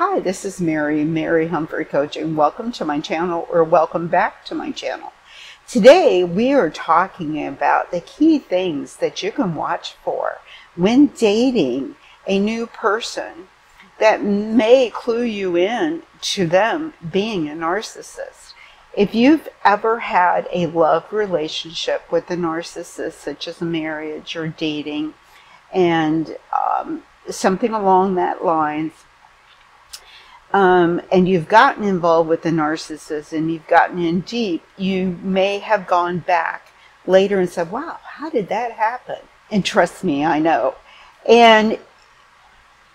Hi, this is Mary Humphrey Coaching. Welcome to my channel, or welcome back to my channel. Today we are talking about the key things that you can watch for when dating a new person that may clue you in to them being a narcissist. If you've ever had a love relationship with a narcissist, such as a marriage or dating, and something along that lines, and you've gotten involved with the narcissist and you've gotten in deep, you may have gone back later and said, wow, how did that happen? And trust me, I know. And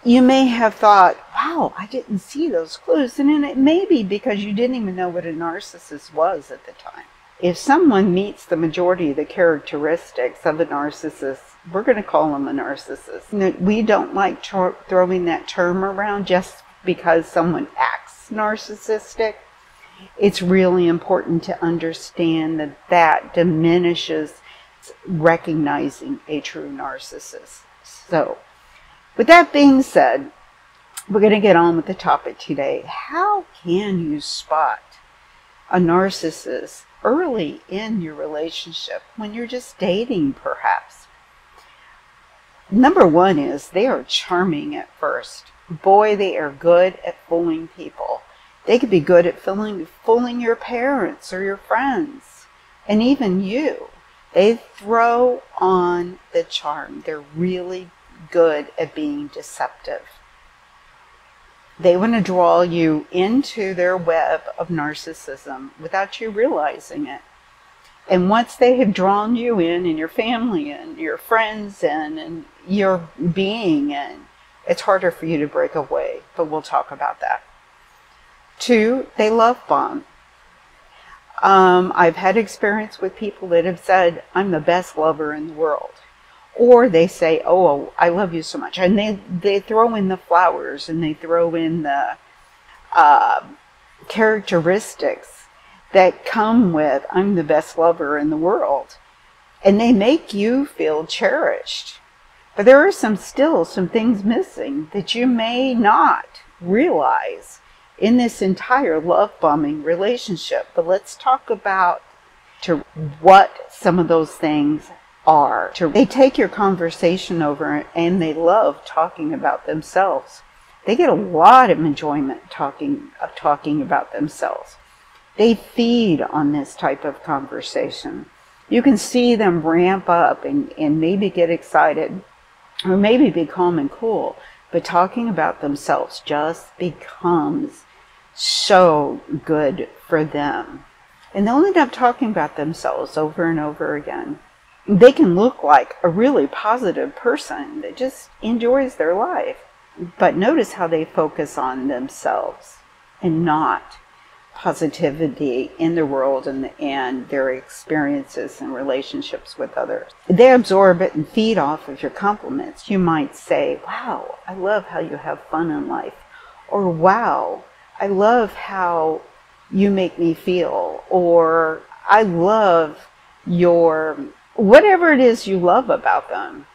you may have thought, wow, I didn't see those clues. And then it may be because you didn't even know what a narcissist was at the time. If someone meets the majority of the characteristics of a narcissist, we're going to call them a narcissist. We don't like throwing that term around just because someone acts narcissistic. It's really important to understand that that diminishes recognizing a true narcissist. So, with that being said, we're going to get on with the topic today. How can you spot a narcissist early in your relationship when you're just dating, perhaps? Number one is they are charming at first. Boy, they are good at fooling people. They could be good at fooling your parents or your friends, and even you. They throw on the charm. They're really good at being deceptive. They want to draw you into their web of narcissism without you realizing it. And once they have drawn you in, and your family in, your friends in, and your being in, it's harder for you to break away, but we'll talk about that. Two, they love bomb. I've had experience with people that have said, I'm the best lover in the world. Or they say, oh, I love you so much. And they throw in the flowers, and they throw in the characteristics that come with, I'm the best lover in the world. And they make you feel cherished. But there are still some things missing that you may not realize in this entire love bombing relationship. But let's talk about what some of those things are. They take your conversation over, and they love talking about themselves. They get a lot of enjoyment talking about themselves. They feed on this type of conversation. You can see them ramp up and maybe get excited, or maybe be calm and cool, but talking about themselves just becomes so good for them. And they'll end up talking about themselves over and over again. They can look like a really positive person that just enjoys their life. But notice how they focus on themselves and not positivity in the world and their experiences and relationships with others. They absorb it and feed off of your compliments. You might say, wow, I love how you have fun in life. Or, wow, I love how you make me feel. Or, I love your, whatever it is you love about them.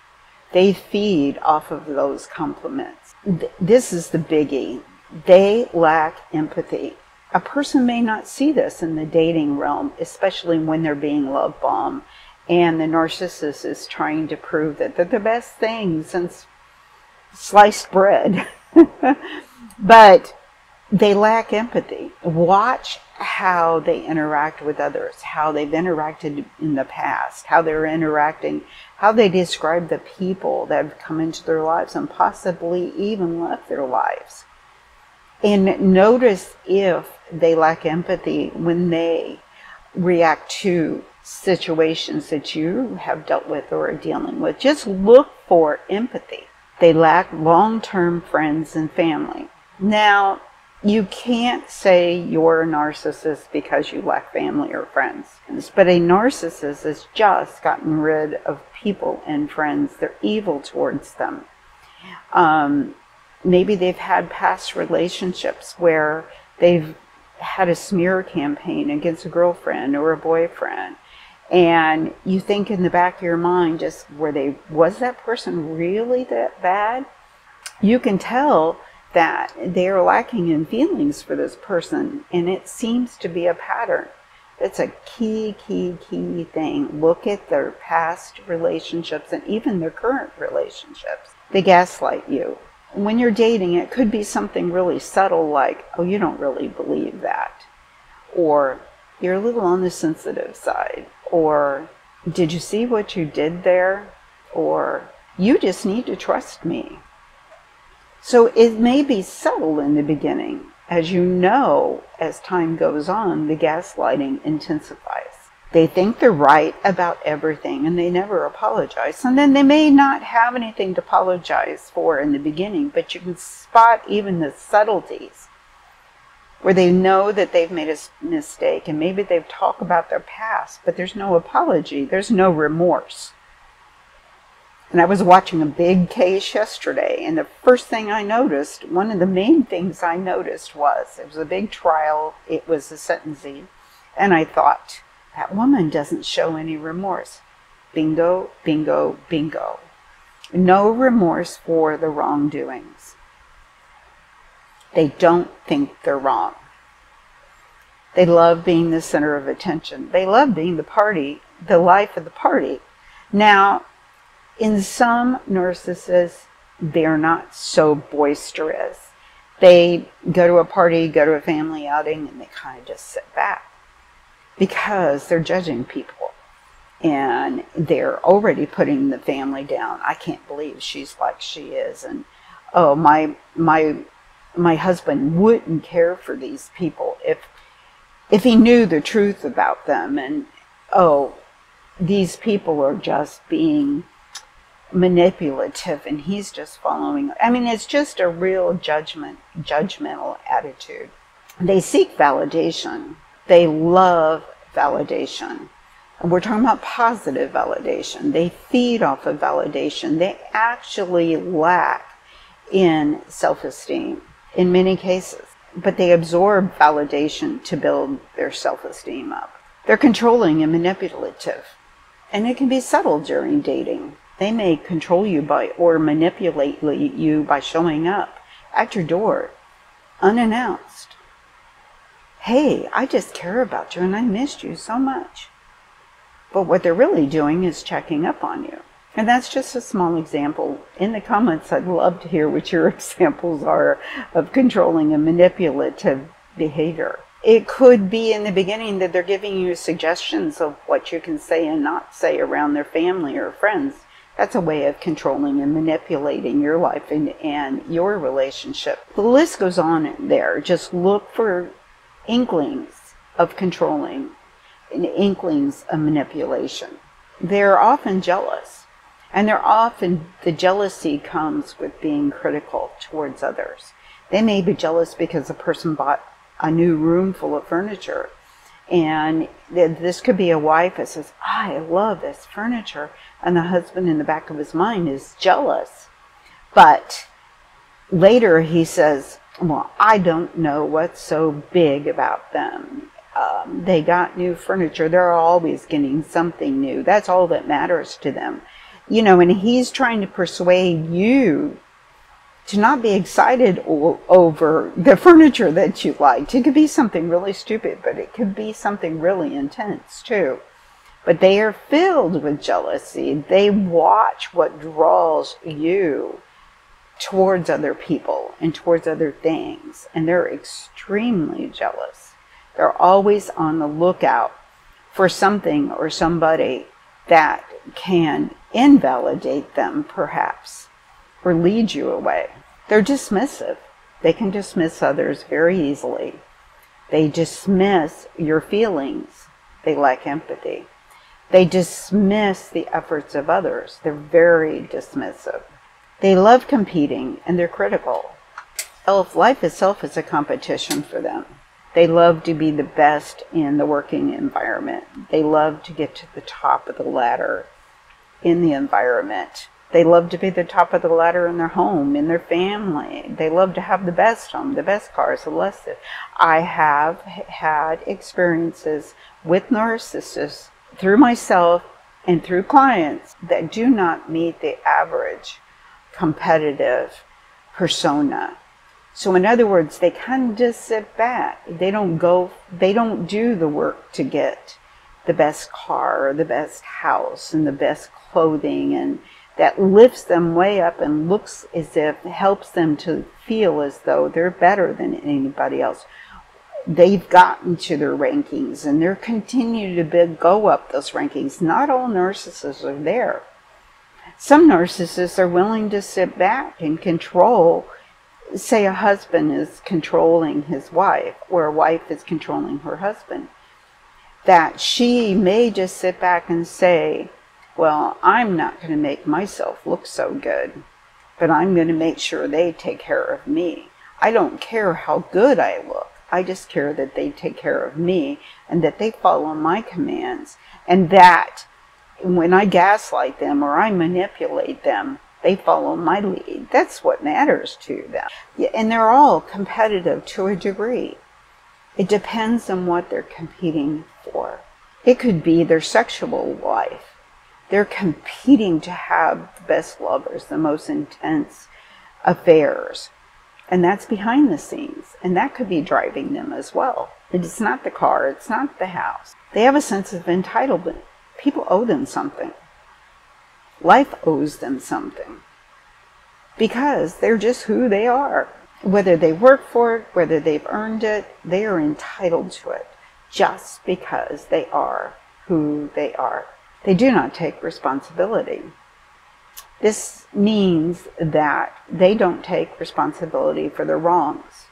They feed off of those compliments. This is the biggie. They lack empathy. A person may not see this in the dating realm, especially when they're being love bombed and the narcissist is trying to prove that they're the best thing since sliced bread. But they lack empathy. Watch how they interact with others, how they've interacted in the past, how they're interacting, how they describe the people that have come into their lives and possibly even left their lives. And notice if they lack empathy when they react to situations that you have dealt with or are dealing with. Just look for empathy. They lack long-term friends and family. Now, you can't say you're a narcissist because you lack family or friends. But a narcissist has just gotten rid of people and friends. They're evil towards them. Maybe they've had past relationships where they've had a smear campaign against a girlfriend or a boyfriend. And you think in the back of your mind, just was that person really that bad? You can tell that they are lacking in feelings for this person, and it seems to be a pattern. It's a key thing. Look at their past relationships and even their current relationships. They gaslight you. When you're dating, it could be something really subtle like, oh, you don't really believe that. Or you're a little on the sensitive side. Or did you see what you did there? Or you just need to trust me. So it may be subtle in the beginning. As you know, as time goes on, the gaslighting intensifies. They think they're right about everything and they never apologize. And then they may not have anything to apologize for in the beginning, but you can spot even the subtleties where they know that they've made a mistake and maybe they've talked about their past, but there's no apology, there's no remorse. And I was watching a big case yesterday, and the first thing I noticed, one of the main things I noticed was, it was a big trial, it was a sentencing, and I thought, that woman doesn't show any remorse. Bingo, bingo, bingo. No remorse for the wrongdoings. They don't think they're wrong. They love being the center of attention. They love being the life of the party. Now, in some narcissists, they're not so boisterous. They go to a party, go to a family outing, and they kind of just sit back because they're judging people. And they're already putting the family down. I can't believe she's like she is. And, oh, my husband wouldn't care for these people if he knew the truth about them. And, oh, these people are just being manipulative and he's just following. I mean, it's just a real judgmental attitude. They seek validation. They love validation. And we're talking about positive validation. They feed off of validation. They actually lack in self-esteem in many cases, but they absorb validation to build their self-esteem up. They're controlling and manipulative, and it can be subtle during dating. They may control you or manipulate you by showing up at your door unannounced. Hey, I just care about you and I missed you so much. But what they're really doing is checking up on you. And that's just a small example. In the comments, I'd love to hear what your examples are of controlling and manipulative behavior. It could be in the beginning that they're giving you suggestions of what you can say and not say around their family or friends. That's a way of controlling and manipulating your life and your relationship. The list goes on there. Just look for inklings of controlling and inklings of manipulation. They're often jealous. And the jealousy comes with being critical towards others. They may be jealous because a person bought a new room full of furniture. And this could be a wife that says, I love this furniture. And the husband in the back of his mind is jealous. But later he says, well, I don't know what's so big about them. They got new furniture. They're always getting something new. That's all that matters to them. You know, and he's trying to persuade you to not be excited over the furniture that you liked. It could be something really stupid, but it could be something really intense too. But they are filled with jealousy. They watch what draws you towards other people and towards other things. And they're extremely jealous. They're always on the lookout for something or somebody that can invalidate them, perhaps, or lead you away. They're dismissive. They can dismiss others very easily. They dismiss your feelings. They lack empathy. They dismiss the efforts of others. They're very dismissive. They love competing and they're critical. Life itself is a competition for them. They love to be the best in the working environment. They love to get to the top of the ladder in the environment. They love to be the top of the ladder in their home, in their family. They love to have the best home, the best cars, the less. I have had experiences with narcissists through myself and through clients that do not meet the average competitive persona. So in other words, they kind of just sit back. They don't do the work to get the best car or the best house and the best clothing, and that lifts them way up and looks as if it helps them to feel as though they're better than anybody else. They've gotten to their rankings and they're continuing to go up those rankings. Not all narcissists are there. Some narcissists are willing to sit back and control. Say a husband is controlling his wife, or a wife is controlling her husband. That she may just sit back and say, well, I'm not going to make myself look so good, but I'm going to make sure they take care of me. I don't care how good I look. I just care that they take care of me and that they follow my commands, and that when I gaslight them or I manipulate them, they follow my lead. That's what matters to them. And they're all competitive to a degree. It depends on what they're competing for. It could be their sexual life. They're competing to have the best lovers, the most intense affairs. And that's behind the scenes. And that could be driving them as well. It's not the car. It's not the house. They have a sense of entitlement. People owe them something. Life owes them something. Because they're just who they are. Whether they work for it, whether they've earned it, they are entitled to it. Just because they are who they are. They do not take responsibility. This means that they don't take responsibility for their wrongs.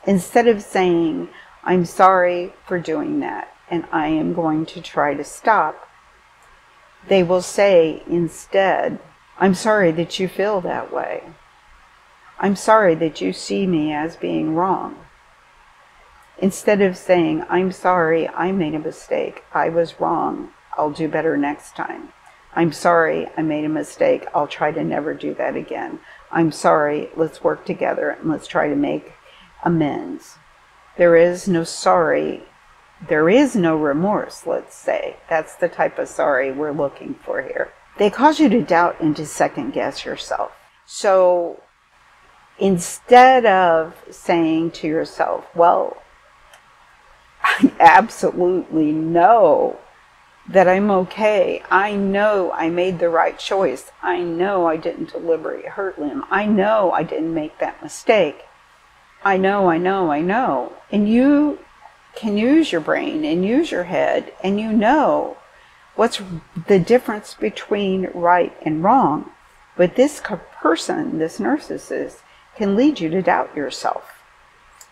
Instead of saying, I'm sorry for doing that, and I am going to try to stop, they will say instead, I'm sorry that you feel that way. I'm sorry that you see me as being wrong. Instead of saying, I'm sorry, I made a mistake, I was wrong, I'll do better next time. I'm sorry, I made a mistake, I'll try to never do that again. I'm sorry, let's work together and let's try to make amends. There is no sorry, there is no remorse, let's say. That's the type of sorry we're looking for here. They cause you to doubt and to second guess yourself. So instead of saying to yourself, well, I absolutely know that I'm okay. I know I made the right choice. I know I didn't deliberately hurt him. I know I didn't make that mistake. I know. And you can use your brain and use your head, and you know what's the difference between right and wrong. But this person, this narcissist, can lead you to doubt yourself,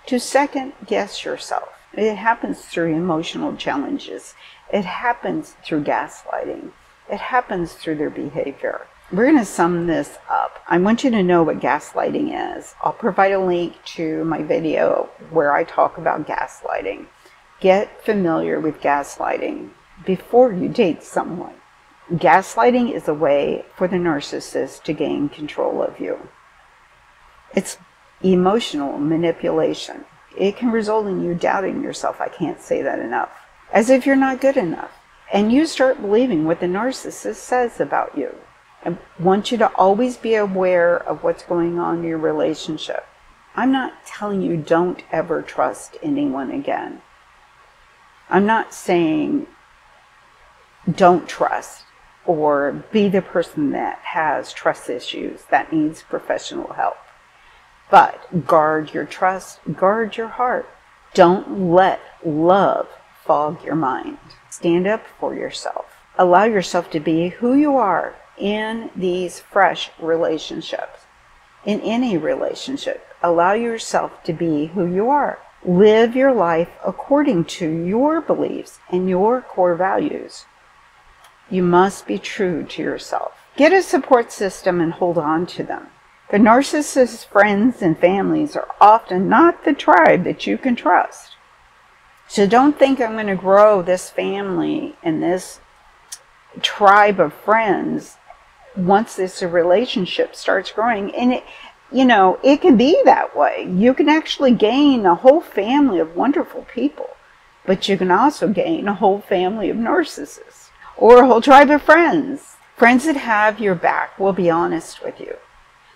to second guess yourself. It happens through emotional challenges. It happens through gaslighting. It happens through their behavior. We're going to sum this up. I want you to know what gaslighting is. I'll provide a link to my video where I talk about gaslighting. Get familiar with gaslighting before you date someone. Gaslighting is a way for the narcissist to gain control of you. It's emotional manipulation. It can result in you doubting yourself. I can't say that enough. As if you're not good enough. And you start believing what the narcissist says about you. I want you to always be aware of what's going on in your relationship. I'm not telling you don't ever trust anyone again. I'm not saying don't trust or be the person that has trust issues that needs professional help. But guard your trust, guard your heart. Don't let love fog your mind. Stand up for yourself. Allow yourself to be who you are in these fresh relationships. In any relationship, allow yourself to be who you are. Live your life according to your beliefs and your core values. You must be true to yourself. Get a support system and hold on to them. The narcissist's friends and families are often not the tribe that you can trust. So don't think I'm going to grow this family and this tribe of friends once this relationship starts growing. And it can be that way. You can actually gain a whole family of wonderful people, but you can also gain a whole family of narcissists or a whole tribe of friends. Friends that have your back will be honest with you.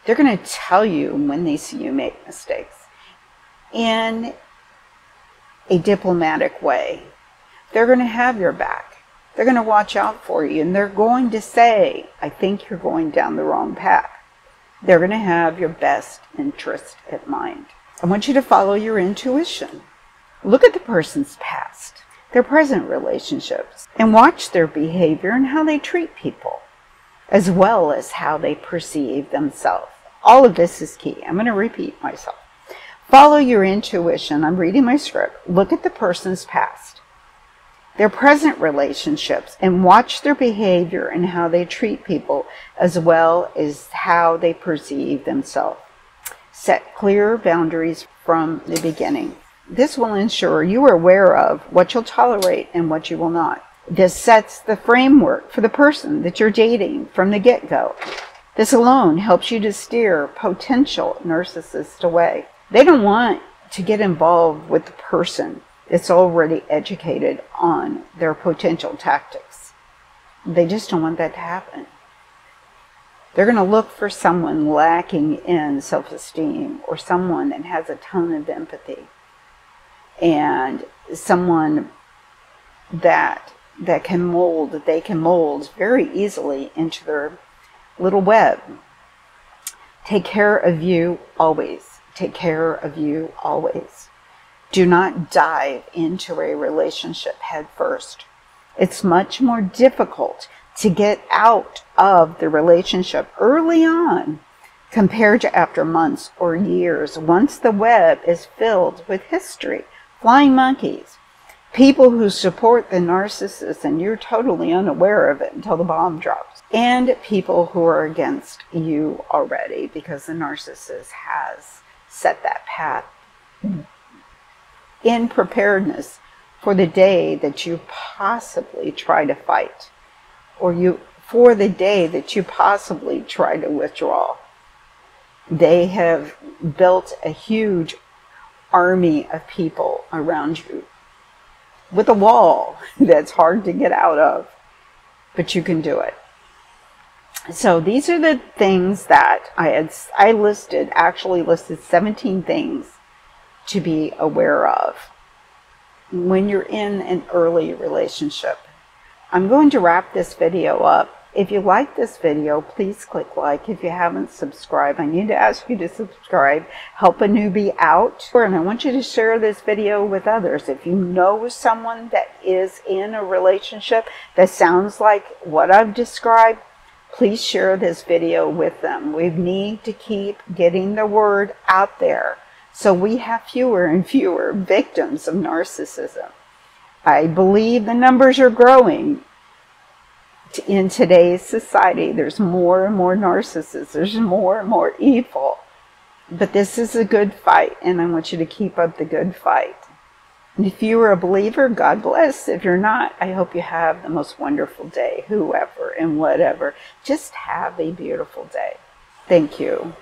They're going to tell you when they see you make mistakes. in a diplomatic way. They're going to have your back. They're going to watch out for you, and they're going to say, I think you're going down the wrong path. They're going to have your best interest at mind. I want you to follow your intuition. Look at the person's past, their present relationships, and watch their behavior and how they treat people, as well as how they perceive themselves. All of this is key. I'm going to repeat myself. Follow your intuition. I'm reading my script. Look at the person's past, their present relationships, and watch their behavior and how they treat people, as well as how they perceive themselves. Set clear boundaries from the beginning. This will ensure you are aware of what you'll tolerate and what you will not. This sets the framework for the person that you're dating from the get-go. This alone helps you to steer potential narcissists away. They don't want to get involved with the person that's already educated on their potential tactics. They just don't want that to happen. They're going to look for someone lacking in self-esteem, or someone that has a ton of empathy, and someone that they can mold very easily into their little web. Take care of you always. Take care of you always. Do not dive into a relationship head first. It's much more difficult to get out of the relationship early on compared to after months or years, once the web is filled with history, flying monkeys, people who support the narcissist and you're totally unaware of it until the bomb drops, and people who are against you already because the narcissist has set that path in preparedness for the day that you possibly try to fight, or for the day that you possibly try to withdraw. They have built a huge army of people around you with a wall that's hard to get out of, but you can do it. So these are the things that I actually listed 17 things to be aware of when you're in an early relationship. I'm going to wrap this video up. If you like this video, please click like. If you haven't subscribed, I need to ask you to subscribe. Help a newbie out. And I want you to share this video with others. If you know someone that is in a relationship that sounds like what I've described, please share this video with them. We need to keep getting the word out there so we have fewer and fewer victims of narcissism. I believe the numbers are growing. In today's society, there's more and more narcissists. There's more and more evil. But this is a good fight, and I want you to keep up the good fight. And if you are a believer, God bless. If you're not, I hope you have the most wonderful day, whoever and whatever. Just have a beautiful day. Thank you.